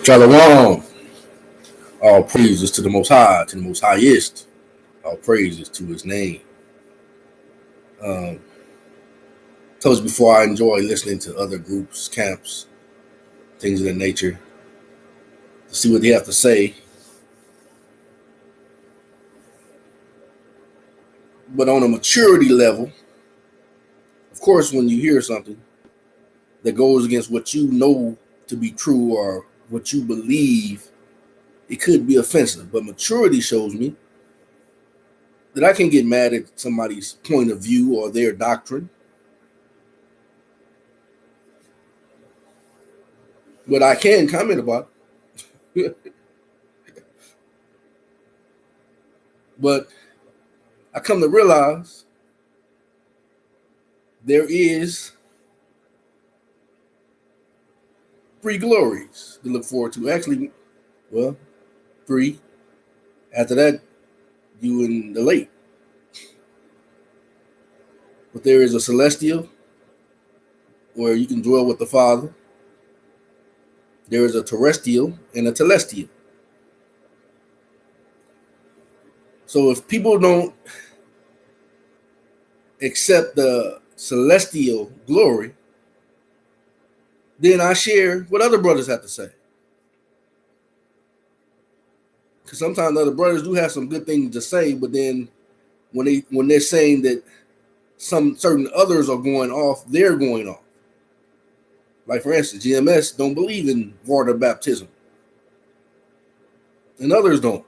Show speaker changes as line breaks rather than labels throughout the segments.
Shalom. All praises to the Most High, to the Most Highest. All praises to His name. Told you before, I enjoy listening to other groups, camps, things of that nature, to see what they have to say. But on a maturity level, of course, when you hear something that goes against what you know to be true or what you believe, it could be offensive. But maturity shows me that I can get mad at somebody's point of view or their doctrine. But I can comment about it. But I come to realize there is 3 glories to look forward to. Actually, well, 3. After that, you in the lake. But there is a celestial where you can dwell with the Father. There is a terrestrial and a telestial. So if people don't accept the celestial glory, then I share what other brothers have to say. Because sometimes other brothers do have some good things to say, but then when they're saying that some certain others are going off, they're going off. Like for instance, GMS don't believe in water baptism, and others don't.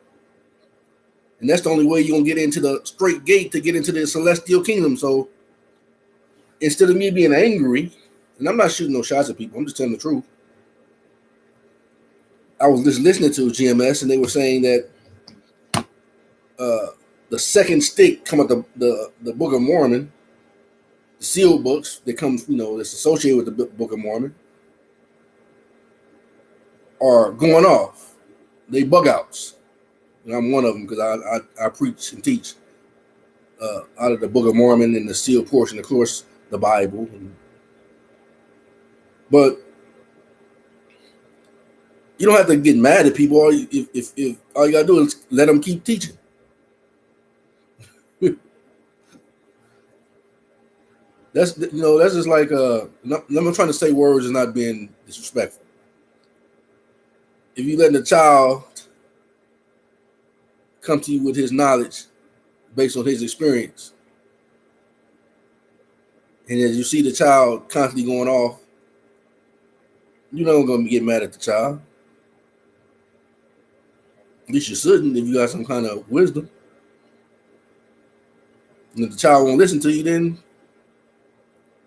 And that's the only way you're gonna get into the straight gate to get into the celestial kingdom. So instead of me being angry, and I'm not shooting no shots at people, I'm just telling the truth. I was just listening to GMS, and they were saying that the second stick come at the Book of Mormon, the sealed books that comes, that's associated with the Book of Mormon, are going off. They bug outs. And I'm one of them because I preach and teach out of the Book of Mormon and the sealed portion, of course, the Bible. But you don't have to get mad at people. If all you gotta do is let them keep teaching. That's just like I'm trying to say words and not being disrespectful. If you letting a child come to you with his knowledge based on his experience, and as you see the child constantly going off, you're not going to get mad at the child. At least you shouldn't if you got some kind of wisdom. And if the child won't listen to you, then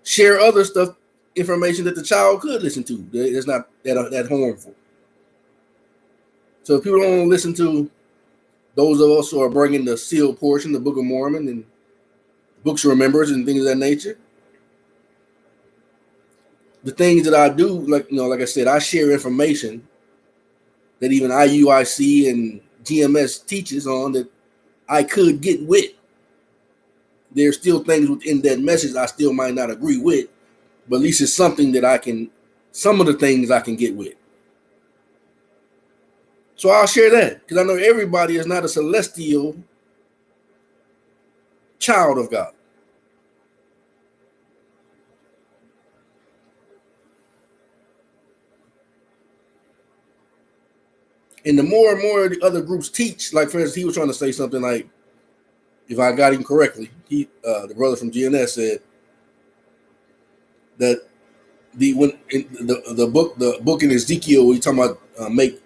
share other stuff, information that the child could listen to. It's not that harmful. So if people don't listen to those of us who are bringing the sealed portion, the Book of Mormon and books of remembrance and things of that nature, the things that I do, like I said, I share information that even IUIC and GMS teaches on that I could get with. There's still things within that message I still might not agree with, but at least it's something that some of the things I can get with. So I'll share that because I know everybody is not a celestial child of God. And the more and more the other groups teach, like for instance, he was trying to say something like, if I got him correctly, the brother from GNS said that the book in Ezekiel, we talking about make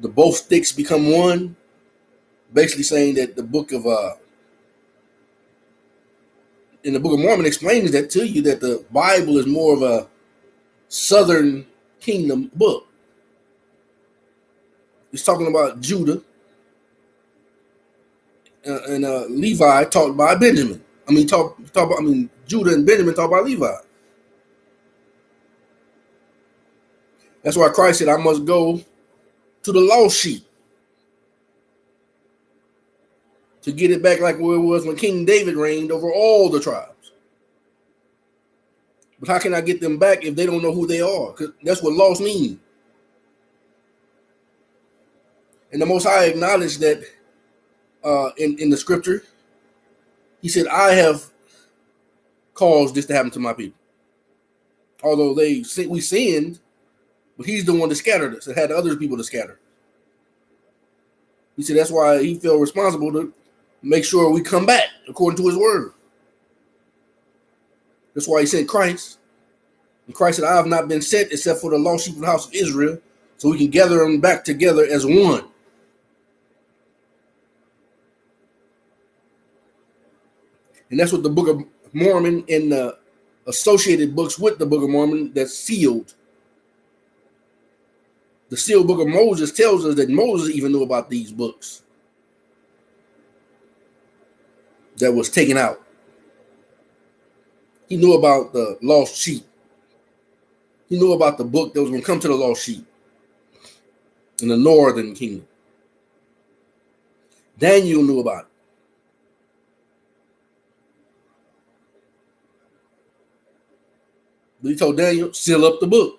the both sticks become one, basically saying that the book of in the Book of Mormon explains that to you, that the Bible is more of a southern kingdom book. It's talking about Judah and Levi taught by Benjamin. Judah and Benjamin taught by Levi. That's why Christ said, I must go to the lost sheep to get it back like where it was when King David reigned over all the tribes. But how can I get them back if they don't know who they are? Because that's what lost means. And the Most High acknowledged that in the scripture, he said, I have caused this to happen to my people. Although we sinned, but he's the one that scattered us and had other people to scatter. He said that's why he felt responsible to make sure we come back according to his word. That's why he sent Christ. And Christ said, I have not been sent except for the lost sheep of the house of Israel, so we can gather them back together as one. And that's what the Book of Mormon and the associated books with the Book of Mormon that's sealed. The sealed book of Moses tells us that Moses even knew about these books that was taken out. He knew about the lost sheep. He knew about the book that was going to come to the lost sheep in the northern kingdom. Daniel knew about it. But he told Daniel, seal up the book.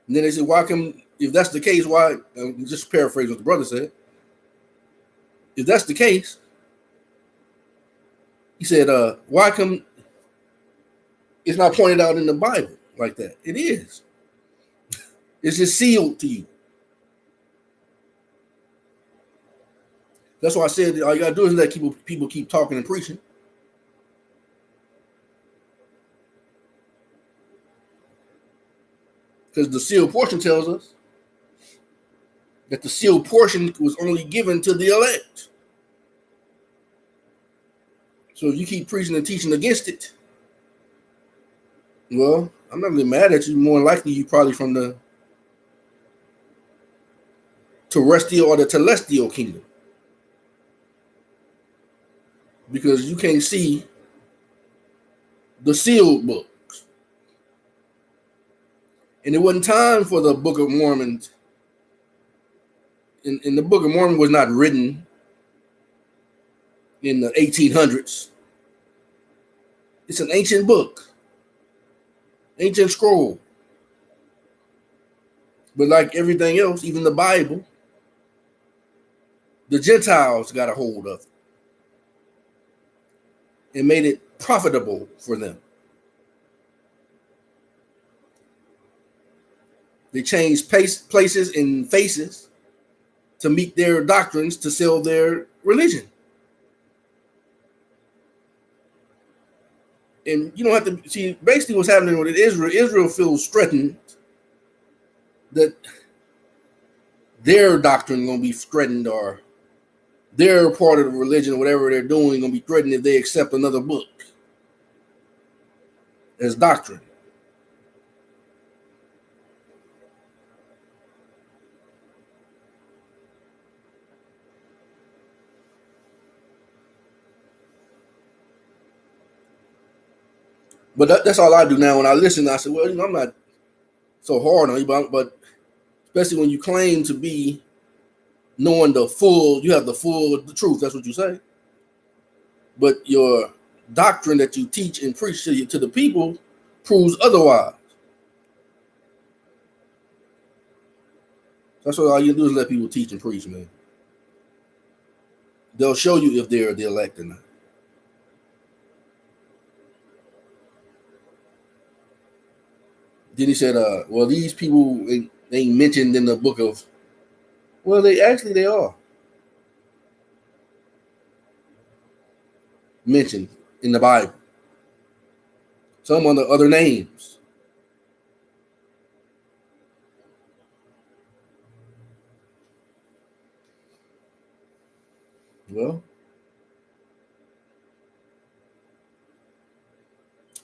And then they said, why come, if that's the case, why, just paraphrase what the brother said, if that's the case, he said, why come it's not pointed out in the Bible like that? It is. It's just sealed to you. That's why I said all you got to do is let people keep talking and preaching. Because the sealed portion tells us that the sealed portion was only given to the elect. So if you keep preaching and teaching against it, well, I'm not really mad at you. More likely, you probably from the terrestrial or the celestial kingdom. Because you can't see the sealed books. And it wasn't time for the Book of Mormon. And the Book of Mormon was not written in the 1800s. It's an ancient book, ancient scroll. But like everything else, even the Bible, the Gentiles got a hold of it and made it profitable for them. They changed places and faces to meet their doctrines to sell their religion. And you don't have to see basically what's happening with Israel. Israel feels threatened that their doctrine is going to be threatened, or their part of the religion or whatever they're doing going to be threatened if they accept another book as doctrine. But that's all I do now. When I listen, I say, well, I'm not so hard on you, but especially when you claim to be knowing you have the truth. That's what you say. But your doctrine that you teach and preach to the people proves otherwise. That's what all you do is let people teach and preach, man. They'll show you if they're the elect or not. Then he said, well, these people ain't mentioned in the book of, well, they are mentioned in the Bible. Some under other names. Well,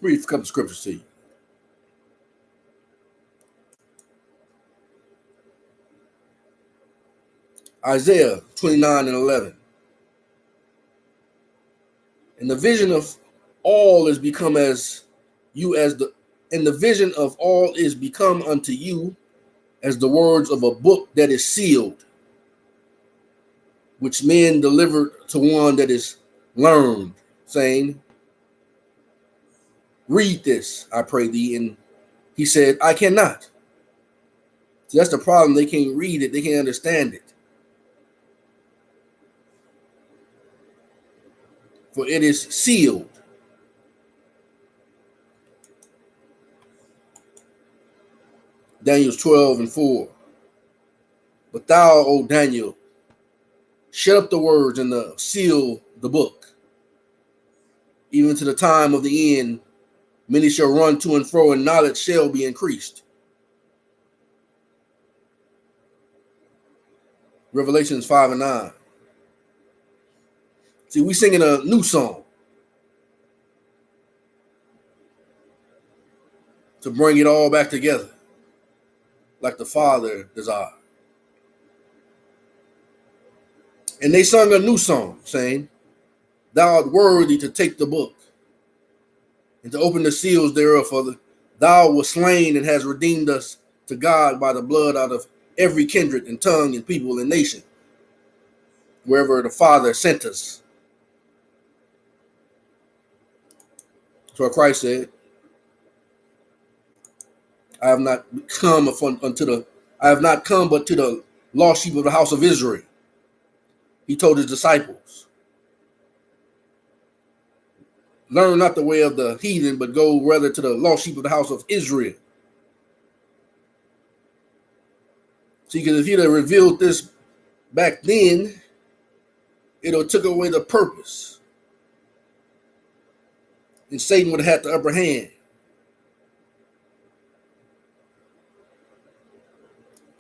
read a couple of scriptures to you. Isaiah 29:11. And the vision of all is become and the vision of all is become unto you as the words of a book that is sealed, which men delivered to one that is learned, saying, read this, I pray thee. And he said, I cannot. See, that's the problem. They can't read it. They can't understand it. For it is sealed. Daniel 12:4. But thou, O Daniel, shut up the words and seal the book. Even to the time of the end, many shall run to and fro, and knowledge shall be increased. Revelations 5:9. See, we singing a new song to bring it all back together, like the Father desired. And they sung a new song, saying, Thou art worthy to take the book and to open the seals thereof, for thou wast slain and hast redeemed us to God by the blood out of every kindred and tongue and people and nation, wherever the Father sent us. So Christ said, I have not come but to the lost sheep of the house of Israel. He told his disciples, learn not the way of the heathen, but go rather to the lost sheep of the house of Israel. See, because if he'd have revealed this back then, it would have took away the purpose. And Satan would have had the upper hand.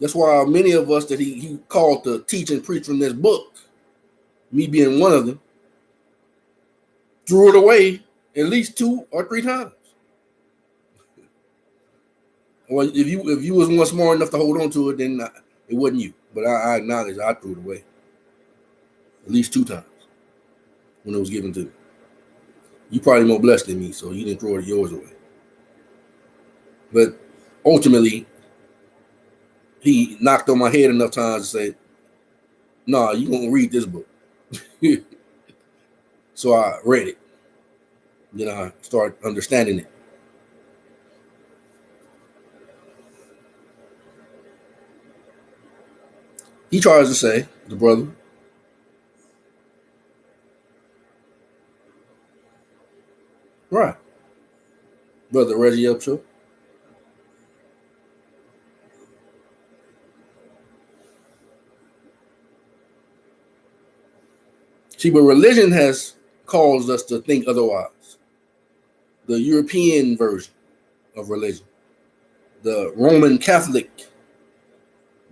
That's why many of us that he called to teach and preach from this book, me being one of them, threw it away at least 2 or 3 times. Well, if you was one smart enough to hold on to it, then it wasn't you. But I acknowledge I threw it away at least 2 times when it was given to me. You probably more blessed than me, so you didn't throw yours away. But ultimately, he knocked on my head enough times to say, "Nah, you gonna read this book." So I read it. Then I started understanding it. He tries to say, the brother, right, Brother Reggie Upshaw. See, but religion has caused us to think otherwise. The European version of religion, the Roman Catholic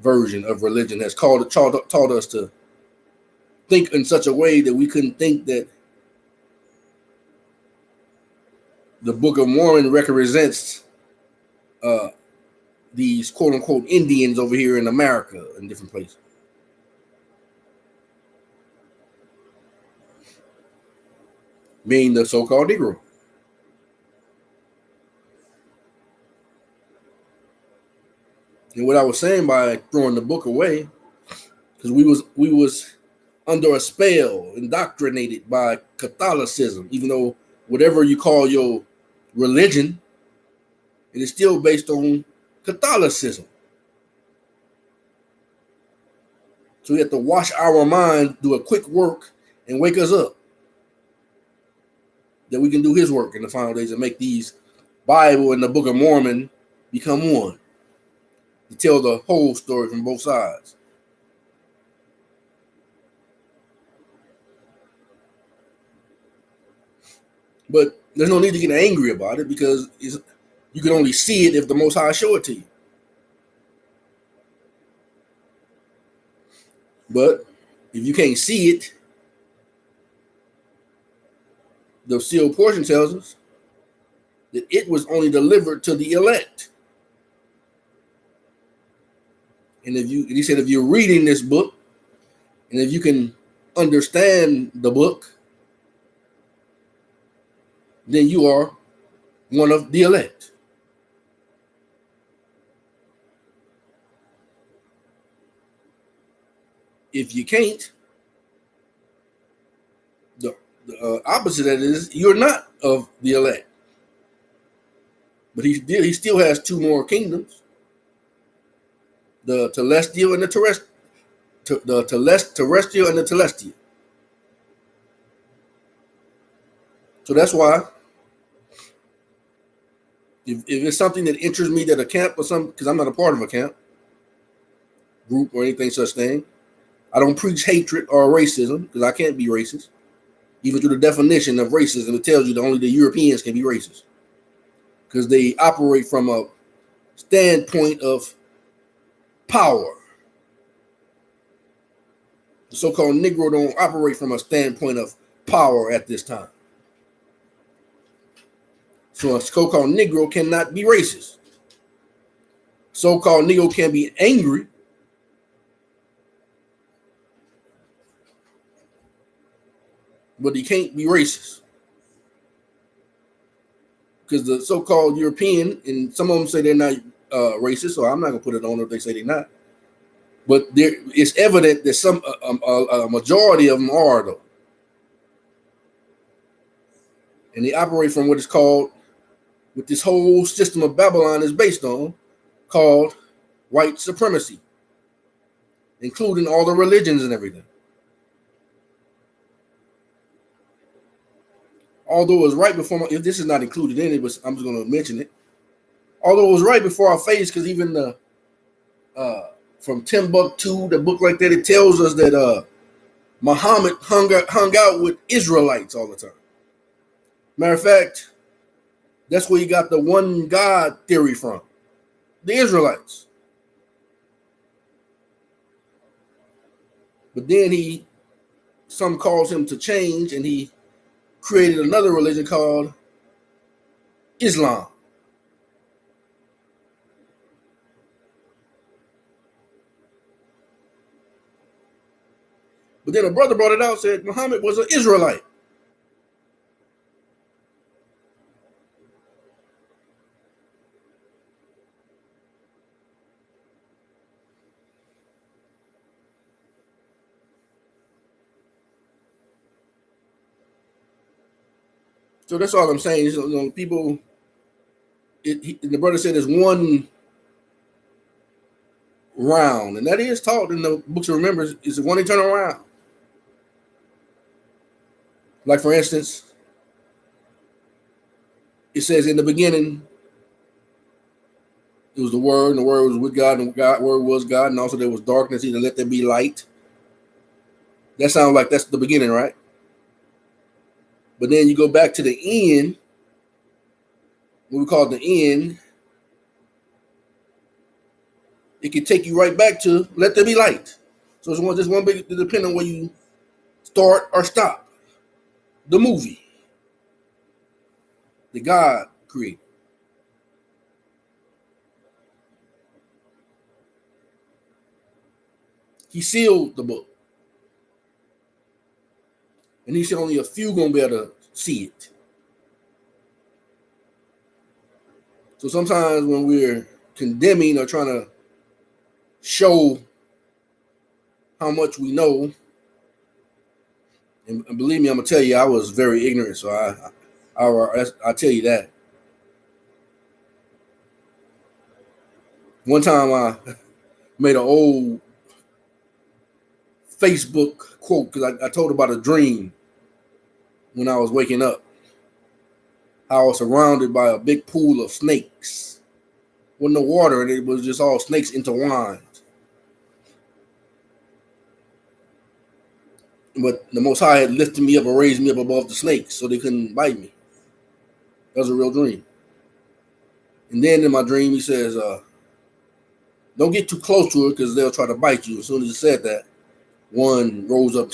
version of religion has taught us to think in such a way that we couldn't think that the Book of Mormon represents these quote unquote Indians over here in America and different places. Meaning the so-called Negro. And what I was saying by throwing the book away, because we was under a spell, indoctrinated by Catholicism, even though whatever you call your religion, it is still based on Catholicism. So we have to wash our mind, do a quick work, and wake us up. That we can do his work in the final days and make these Bible and the Book of Mormon become one. To tell the whole story from both sides. But there's no need to get angry about it because you can only see it if the Most High show it to you. But if you can't see it, the sealed portion tells us that it was only delivered to the elect. And he said, if you're reading this book, and if you can understand the book, then you are one of the elect. If you can't, the opposite of that is you're not of the elect. But he still has 2 more kingdoms. the telestial and the terrestrial, terrestrial and the telestial. So that's why, if it's something that interests me, that a camp or something, because I'm not a part of a camp, group, or anything such thing, I don't preach hatred or racism, because I can't be racist. Even through the definition of racism, it tells you that only the Europeans can be racist, because they operate from a standpoint of power. The so-called Negro don't operate from a standpoint of power at this time. So a so-called Negro cannot be racist. So-called Negro can be angry, but he can't be racist. Because the so-called European, and some of them say they're not racist, so I'm not going to put it on if they say they're not. But it's evident that a majority of them are, though. And they operate from what is called, what this whole system of Babylon is based on, called white supremacy, including all the religions and everything. Although it was right before if this is not included in it, but I'm just going to mention it. Although it was right before our face, because even the from Timbuktu, the book like that, it tells us that Muhammad hung out with Israelites all the time. Matter of fact, that's where you got the one God theory from, the Israelites. But then some calls him to change, and he created another religion called Islam. But then a brother brought it out, said Muhammad was an Israelite. So that's all I'm saying. People, the brother said there's one round, and that is taught in the books of remembrance, is the one eternal round. Like, for instance, it says in the beginning, it was the Word, and the Word was with God, and the Word was God, and also there was darkness, he said, let there be light. That sounds like that's the beginning, right? But then you go back to the end, what we call the end, it can take you right back to let there be light. So it's just one big, depending on where you start or stop. The movie that God created. He sealed the book. And he said only a few gonna be able to see it. So sometimes when we're condemning or trying to show how much we know, and believe me, I'm gonna tell you, I was very ignorant, so I tell you that. One time I made an old Facebook quote because I told about a dream when I was waking up. I was surrounded by a big pool of snakes. With no water, and it was just all snakes intertwined. But the Most High had lifted me up and raised me up above the snakes so they couldn't bite me. That was a real dream. And then in my dream, he says, don't get too close to it because they'll try to bite you. As soon as he said that, one rose up,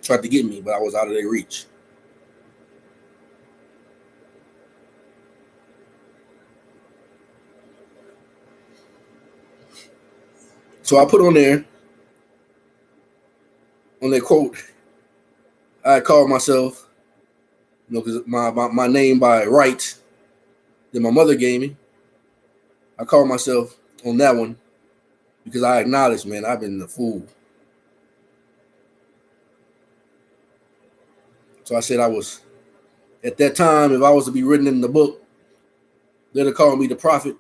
tried to get me, but I was out of their reach. So I put on that quote, I called myself, because my name by right that my mother gave me, I called myself on that one because I acknowledged, man, I've been a fool. So I said at that time, if I was to be written in the book, they'd have called me the prophet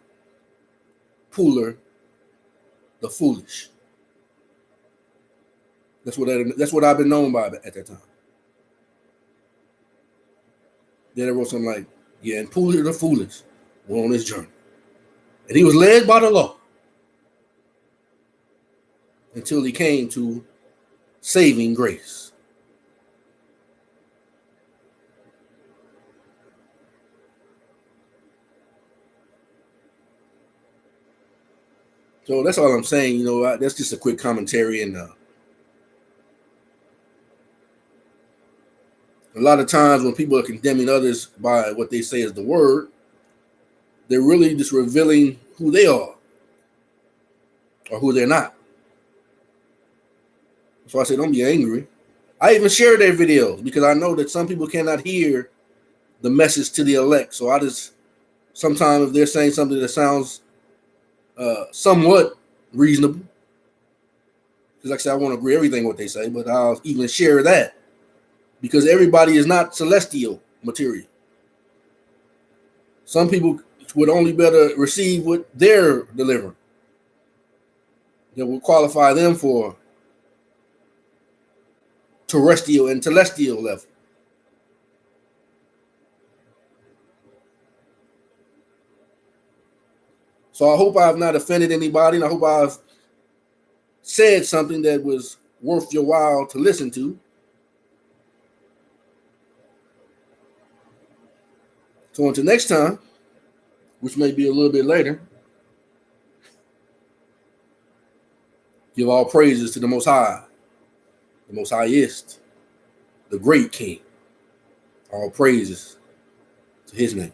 Pooler the foolish. That's what I've been known by at that time. Then I wrote something like, yeah, and foolish the foolish were on this journey. And he was led by the law until he came to saving grace. So that's all I'm saying. You know, that's just a quick commentary. And a lot of times when people are condemning others by what they say is the word, they're really just revealing who they are or who they're not. So I say, don't be angry. I even share their videos because I know that some people cannot hear the message to the elect. So I just, sometimes if they're saying something that sounds somewhat reasonable, because like I said, I won't agree everything what they say, but I'll even share that because everybody is not celestial material. Some people would only better receive what they're delivering that will qualify them for terrestrial and celestial level. So I hope I've not offended anybody, and I hope I've said something that was worth your while to listen to. So until next time, which may be a little bit later, give all praises to the Most High, the Most Highest, the great King. All praises to his name.